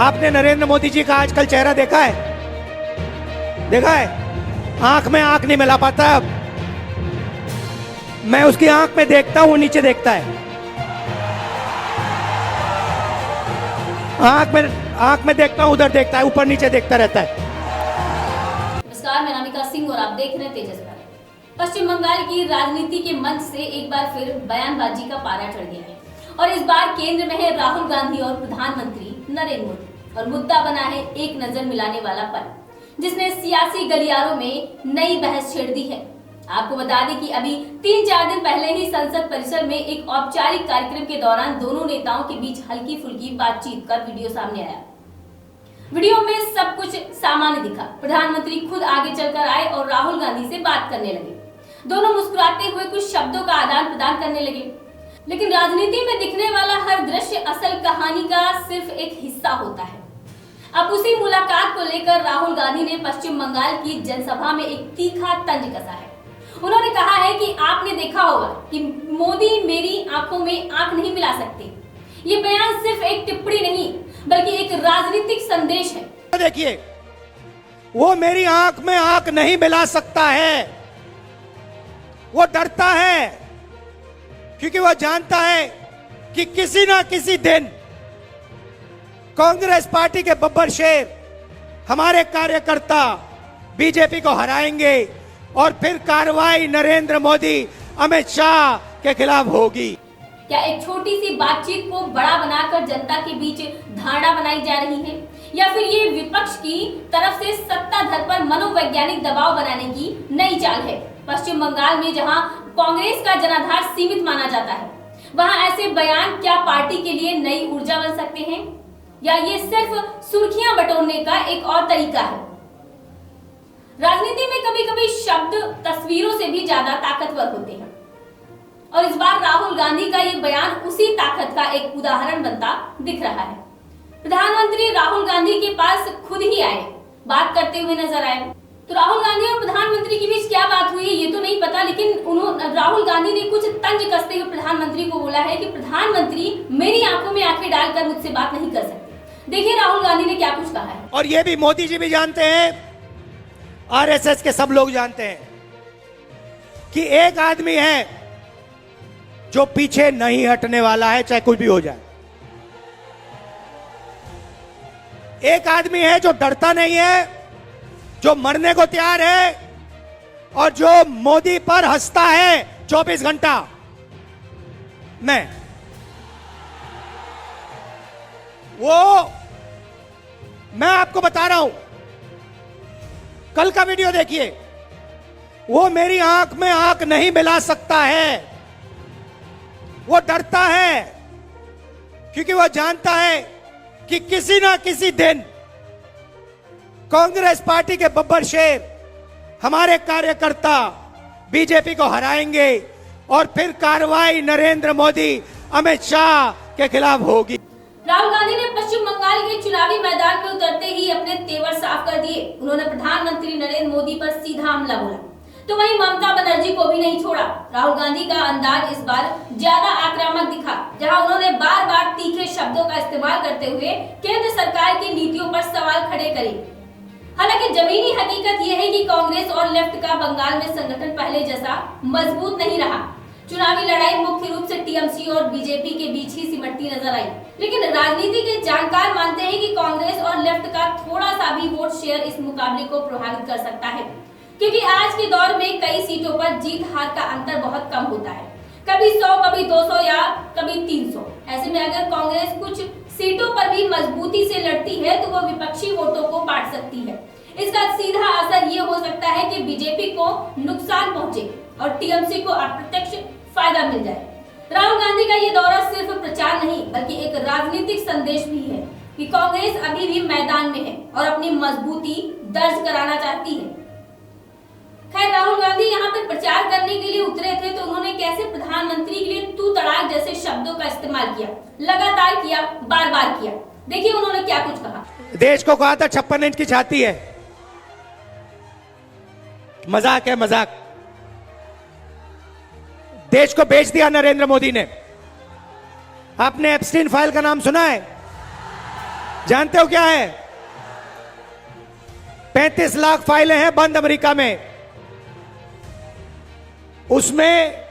आपने नरेंद्र मोदी जी का आजकल चेहरा देखा है? देखा है? आंख में आंख नहीं मिला पाता अब। मैं उसकी आंख में देखता हूं, नीचे देखता है। आंख में देखता हूं, उधर देखता है, ऊपर नीचे देखता रहता है। नमस्कार, मैं नामिका सिंह और आप देख रहे हैं तेजस भारत। पश्चिम बंगाल की राजनीति के मंच से एक बार फिर बयानबाजी का पारा चढ़ गया है और इस बार केंद्र में है राहुल गांधी और प्रधानमंत्री नरेंद्र मोदी और मुद्दा बना है एक नजर मिलाने वाला पल, जिसने सियासी गलियारों में नई बहस छेड़ दी है। आपको बता दें कि अभी 3-4 दिन पहले ही संसद परिसर में एक औपचारिक कार्यक्रम के दौरान दोनों नेताओं के बीच हल्की फुल्की बातचीत का वीडियो सामने आया। वीडियो में सब कुछ सामान्य दिखा। प्रधानमंत्री खुद आगे चलकर आए और राहुल गांधी से बात करने लगे। दोनों मुस्कुराते हुए कुछ शब्दों का आदान प्रदान करने लगे। लेकिन राजनीति में दिखने वाला हर दृश्य असल कहानी का सिर्फ एक हिस्सा होता है। अब उसी मुलाकात को लेकर राहुल गांधी ने पश्चिम बंगाल की जनसभा में एक तीखा तंज कसा है। उन्होंने कहा है कि आपने देखा होगा कि मोदी मेरी आंखों में आंख नहीं मिला सकते। ये बयान सिर्फ एक टिप्पणी नहीं बल्कि एक राजनीतिक संदेश है। देखिए, वो मेरी आंख में आंख नहीं मिला सकता है। वो डरता है क्योंकि वो जानता है कि किसी ना किसी दिन कांग्रेस पार्टी के बब्बर शेर हमारे कार्यकर्ता बीजेपी को हराएंगे और फिर कार्रवाई नरेंद्र मोदी अमित शाह के खिलाफ होगी। क्या एक छोटी सी बातचीत को बड़ा बनाकर जनता के बीच धारणा बनाई जा रही है या फिर ये विपक्ष की तरफ से सत्ताधार पर मनोवैज्ञानिक दबाव बनाने की नई चाल है? पश्चिम बंगाल में जहां कांग्रेस का जनाधार सीमित माना जाता है, वहां ऐसे बयान क्या पार्टी के लिए नई ऊर्जा बन सकते हैं या ये सिर्फ सुर्खियां बटोरने का एक और तरीका है? राजनीति में कभी कभी शब्द तस्वीरों से भी ज्यादा ताकतवर होते हैं और इस बार राहुल गांधी का ये बयान उसी ताकत का एक उदाहरण बनता दिख रहा है। प्रधानमंत्री राहुल गांधी के पास खुद ही आए, बात करते हुए नजर आए। तो राहुल गांधी और प्रधानमंत्री के बीच क्या बात हुई ये तो नहीं पता, लेकिन राहुल गांधी ने कुछ तंज कसते हुए प्रधानमंत्री को बोला है कि प्रधानमंत्री मेरी आंखों में आंखें डालकर मुझसे बात नहीं कर सकते। देखिए राहुल गांधी ने क्या कुछ कहा है। और ये भी मोदी जी भी जानते हैं, आरएसएस के सब लोग जानते हैं कि एक आदमी है जो पीछे नहीं हटने वाला है, चाहे कुछ भी हो जाए। एक आदमी है जो डरता नहीं है, जो मरने को तैयार है और जो मोदी पर हंसता है 24 घंटा। मैं आपको बता रहा हूं, कल का वीडियो देखिए। वो मेरी आंख में आंख नहीं मिला सकता है। वो डरता है क्योंकि वो जानता है कि किसी ना किसी दिन कांग्रेस पार्टी के बब्बर शेर हमारे कार्यकर्ता बीजेपी को हराएंगे और फिर कार्रवाई नरेंद्र मोदी अमित शाह के खिलाफ होगी। राहुल गांधी ने पश्चिम बंगाल के चुनावी मैदान में उतरते ही अपने तेवर साफ कर दिए। उन्होंने प्रधानमंत्री नरेंद्र मोदी पर सीधा हमला बोला, तो वहीं ममता बनर्जी को भी नहीं छोड़ा। राहुल गांधी का अंदाज इस बार ज्यादा आक्रामक दिखा, जहां उन्होंने बार बार तीखे शब्दों का इस्तेमाल करते हुए केंद्र सरकार की नीतियों पर सवाल खड़े करे। हालांकि जमीनी हकीकत यह है कि कांग्रेस और लेफ्ट का बंगाल में संगठन पहले जैसा मजबूत नहीं रहा। चुनावी लड़ाई मुख्य रूप से टीएमसी और बीजेपी के बीच ही सिमटती नजर आई। लेकिन राजनीति के जानकार मानते हैं कि कांग्रेस और लेफ्ट का थोड़ा सा भी वोट शेयर इस मुकाबले को प्रभावित कर सकता है, क्योंकि आज के दौर में कई सीटों पर जीत हार का अंतर बहुत कम होता है, कभी 100, कभी 200 या कभी 300। ऐसे में अगर कांग्रेस कुछ सीटों पर भी मजबूती से लड़ती है तो वो विपक्षी वोटों को बांट सकती है। इसका सीधा असर ये हो सकता है कि बीजेपी को नुकसान पहुंचे और टीएमसी को अप्रत्यक्ष फायदा मिल जाए। राहुल गांधी का ये दौरा सिर्फ प्रचार नहीं बल्कि एक राजनीतिक संदेश भी है कि कांग्रेस अभी भी मैदान में है और अपनी मजबूती दर्ज कराना चाहती है। खैर, राहुल गांधी यहाँ पर प्रचार करने के लिए उतरे थे तो उन्होंने कैसे प्रधानमंत्री के लिए तू तड़ाक जैसे शब्दों का इस्तेमाल किया, लगातार किया, बार बार किया। देखिए उन्होंने क्या कुछ कहा। देश को कहा था 56 इंच की छाती है। मजाक है, मजाक। देश को बेच दिया नरेंद्र मोदी ने। आपने एप्स्टीन फाइल का नाम सुना है? जानते हो क्या है? 35 लाख फाइलें हैं बंद अमेरिका में, उसमें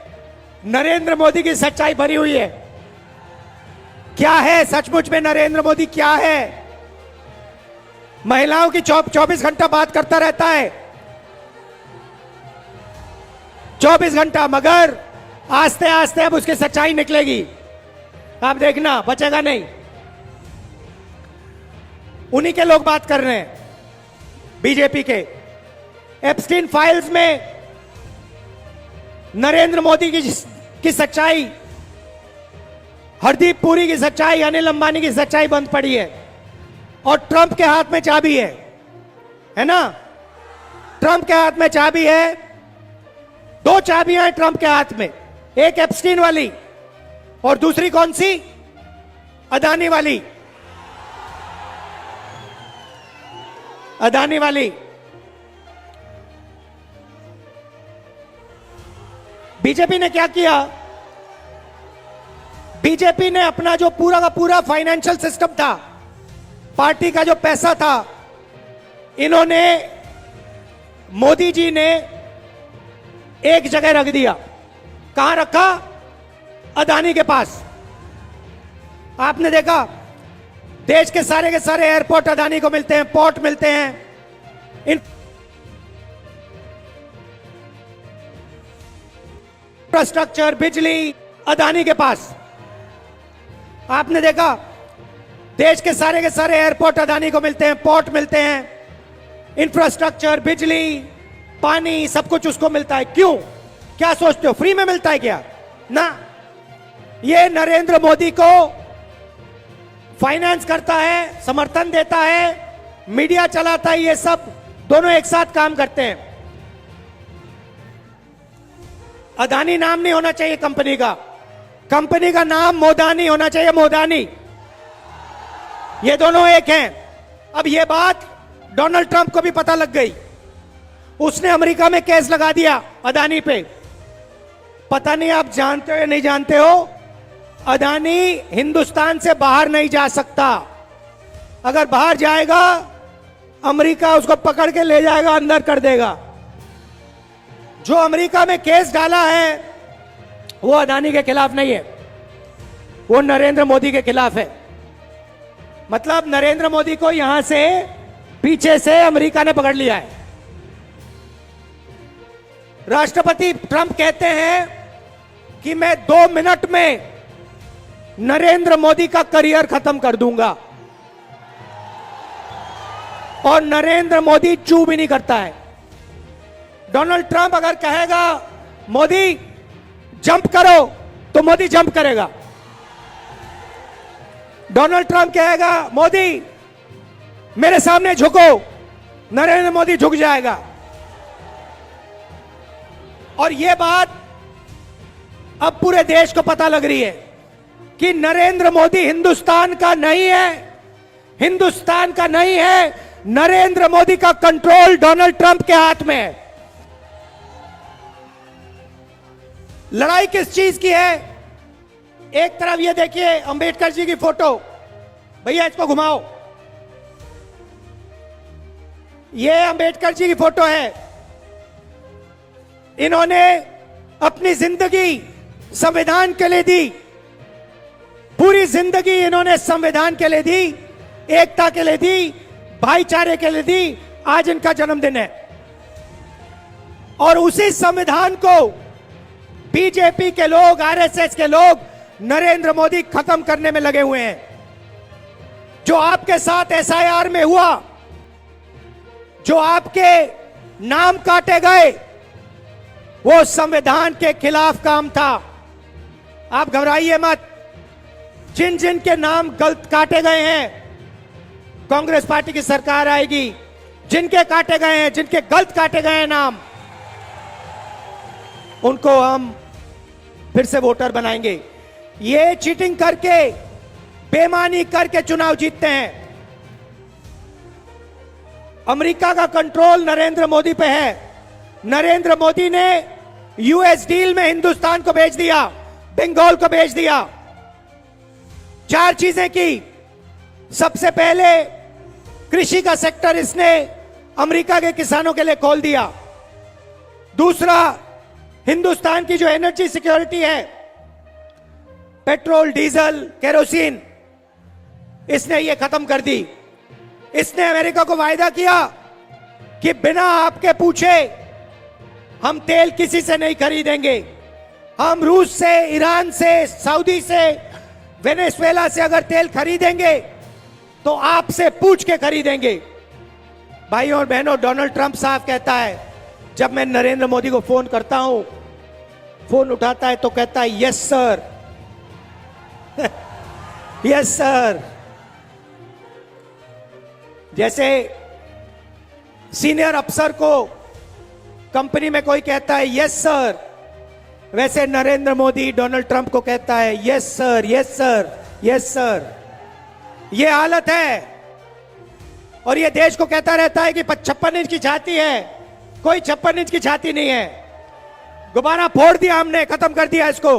नरेंद्र मोदी की सच्चाई भरी हुई है। क्या है सचमुच में नरेंद्र मोदी? क्या है? महिलाओं की 24 घंटा बात करता रहता है, 24 घंटा, मगर आस्ते आस्ते अब उसकी सच्चाई निकलेगी। आप देखना, बचेगा नहीं। उन्हीं के लोग बात कर रहे हैं, बीजेपी के। एप्स्टीन फाइल्स में नरेंद्र मोदी की सच्चाई, हरदीप पुरी की सच्चाई, अनिल अंबानी की सच्चाई बंद पड़ी है। और ट्रंप के हाथ में चाबी है ना? ट्रंप के हाथ में चाबी है। 2 चाबियां हैं ट्रंप के हाथ में, एक एप्स्टीन वाली और दूसरी कौन सी? अदानी वाली। अदानी वाली। बीजेपी ने क्या किया? बीजेपी ने अपना जो पूरा का पूरा फाइनेंशियल सिस्टम था, पार्टी का जो पैसा था, इन्होंने, मोदी जी ने एक जगह रख दिया। कहां रखा? अदानी के पास। आपने देखा, देश के सारे एयरपोर्ट अदानी को मिलते हैं, पोर्ट मिलते हैं, इंफ्रास्ट्रक्चर, बिजली अदानी के पास। आपने देखा, देश के सारे एयरपोर्ट अदानी को मिलते हैं, पोर्ट मिलते हैं, इंफ्रास्ट्रक्चर, बिजली, पानी, सब कुछ उसको मिलता है। क्यों? क्या सोचते हो, फ्री में मिलता है क्या? ना, ये नरेंद्र मोदी को फाइनेंस करता है, समर्थन देता है, मीडिया चलाता है, ये सब दोनों एक साथ काम करते हैं। अदानी नाम नहीं होना चाहिए कंपनी का, कंपनी का नाम मोदानी होना चाहिए, मोदानी। ये दोनों एक हैं। अब ये बात डोनाल्ड ट्रंप को भी पता लग गई, उसने अमेरिका में केस लगा दिया अदानी पे। पता नहीं आप जानते हो या नहीं जानते हो, अदानी हिंदुस्तान से बाहर नहीं जा सकता। अगर बाहर जाएगा, अमेरिका उसको पकड़ के ले जाएगा, अंदर कर देगा। जो अमेरिका में केस डाला है वो अदानी के खिलाफ नहीं है, वो नरेंद्र मोदी के खिलाफ है। मतलब नरेंद्र मोदी को यहां से पीछे से अमेरिका ने पकड़ लिया है। राष्ट्रपति ट्रंप कहते हैं कि मैं 2 मिनट में नरेंद्र मोदी का करियर खत्म कर दूंगा, और नरेंद्र मोदी चू भी नहीं करता है। डोनाल्ड ट्रंप अगर कहेगा मोदी जंप करो, तो मोदी जंप करेगा। डोनाल्ड ट्रंप कहेगा मोदी मेरे सामने झुको, नरेंद्र मोदी झुक जाएगा। और यह बात अब पूरे देश को पता लग रही है कि नरेंद्र मोदी हिंदुस्तान का नहीं है, हिंदुस्तान का नहीं है, नरेंद्र मोदी का कंट्रोल डोनाल्ड ट्रंप के हाथ में है। लड़ाई किस चीज की है? एक तरफ ये देखिए अंबेडकर जी की फोटो, भैया इसको घुमाओ, ये अंबेडकर जी की फोटो है। इन्होंने अपनी जिंदगी संविधान के लिए दी, पूरी जिंदगी इन्होंने संविधान के लिए दी, एकता के लिए दी, भाईचारे के लिए दी। आज इनका जन्मदिन है और उसी संविधान को बीजेपी के लोग, आरएसएस के लोग नरेंद्र मोदी खत्म करने में लगे हुए हैं। जो आपके साथ एसआईआर में हुआ, जो आपके नाम काटे गए, वो संविधान के खिलाफ काम था। आप घबराइए मत, जिन जिन के नाम गलत काटे गए हैं, कांग्रेस पार्टी की सरकार आएगी, जिनके काटे गए हैं, जिनके गलत काटे गए हैं नाम, उनको हम फिर से वोटर बनाएंगे। ये चीटिंग करके, बेईमानी करके चुनाव जीतते हैं। अमेरिका का कंट्रोल नरेंद्र मोदी पे है। नरेंद्र मोदी ने यूएस डील में हिंदुस्तान को भेज दिया, बंगाल को भेज दिया। 4 चीजें की, सबसे पहले कृषि का सेक्टर इसने अमेरिका के किसानों के लिए खोल दिया। दूसरा, हिंदुस्तान की जो एनर्जी सिक्योरिटी है, पेट्रोल, डीजल, केरोसिन, इसने ये खत्म कर दी। इसने अमेरिका को वायदा किया कि बिना आपके पूछे हम तेल किसी से नहीं खरीदेंगे। हम रूस से, ईरान से, सऊदी से, वेनेजुएला से अगर तेल खरीदेंगे तो आपसे पूछ के खरीदेंगे। भाइयों और बहनों, डोनाल्ड ट्रंप साहब कहता है, जब मैं नरेंद्र मोदी को फोन करता हूं, फोन उठाता है तो कहता है यस सर, यस सर। जैसे सीनियर अफसर को कंपनी में कोई कहता है यस सर, वैसे नरेंद्र मोदी डोनाल्ड ट्रंप को कहता है yes sir, yes sir, yes sir. ये हालत है। और ये देश को कहता रहता है कि 56 इंच की छाती है। कोई 56 इंच की छाती नहीं है। गुब्बारा फोड़ दिया हमने, खत्म कर दिया इसको।